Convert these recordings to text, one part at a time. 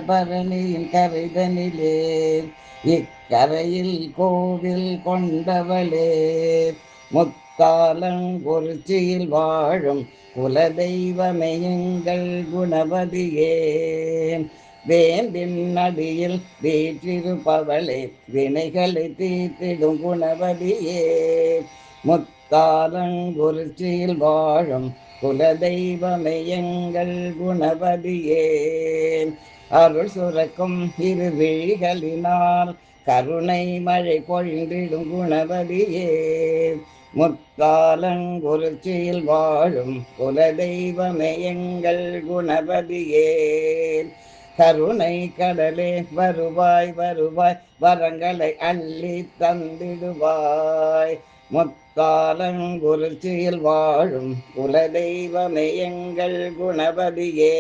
பரணியின் கரைதனிலே இக்கரையில் கோவில் கொண்டவளே முத்தாலங்குறிச்சியில் வாழும் குலதெய்வமெயுங்கள் குணபதியே வேம்பின் அடியில் வீற்றிருப்பவளே வினைகளை தீர்த்திடும் குணபதியே முத்தாலங்குறிச்சியில் வாழும் குலதெய்வமெயுங்கள் குணபதியே அருள் சுரக்கும் இருவிழிகளினால் கருணை மழை பொழிந்திடும் குணபதியே முத்தாலங்குறிச்சியில் வாழும் குலதெய்வமெயுங்கள் குணபதியே கருணை கடலே வருவாய் வருவாய் வரங்களை அள்ளி தந்திடுவாய் முத்தாலங்குறிச்சியில் வாழும் குலதெய்வமெயுங்கள் குணபதியே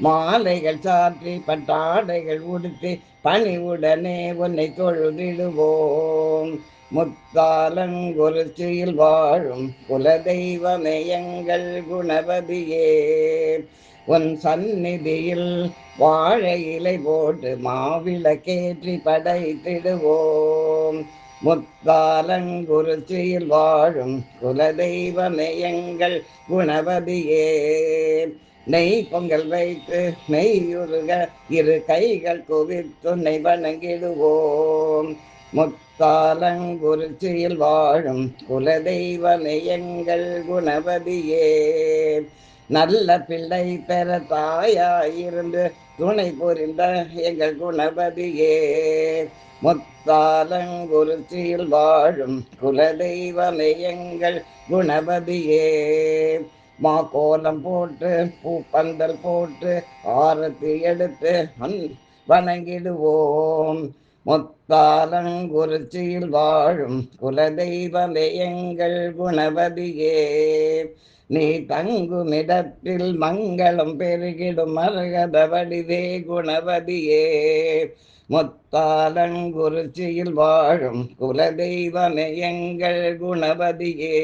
மாலைகள் சாற்றி பட்டாடைகள் உடுத்தி பணிவுடனே உன்னை தொழுதிடுவோம் முத்தாலங்குறிச்சியில் வாழும் குலதெய்வமெயுங்கள் குணபதியே உன் சந்நிதியில் வாழை இலை போட்டு மாவிளக்கேற்றி படைத்திடுவோம் முத்தாலங்குறிச்சியில் வாழும் குலதெய்வமெயுங்கள் குணபதியே நெய் பொங்கல் வைத்து நெய்யுருக இரு கைகள் குவித்துன்னை வணங்கிடுவோம் முத்தாலங்குறிச்சியில் வாழும் குலதெய்வமெயுங்கள் குணபதியே நல்ல பிள்ளை பெற தாயாயிருந்து துணை புரிந்த எங்கள் குணபதியே முத்தாலங்குறிச்சியில் வாழும் குலதெய்வமெயுங்கள் குணபதியே கோலம் போட்டு பூப்பந்தல் போட்டு ஆரத்தி எடுத்து வணங்கிடுவோம் முத்தாலங்குறிச்சியில் வாழும் குலதெய்வமெயுங்கள் குணபதியே நீ தங்குமிடத்தில் மங்களம் பெருகிடும் மரகத வடிவே குணபதியே முத்தாலங்குறிச்சியில் வாழும் குலதெய்வமெயுங்கள் குணபதியே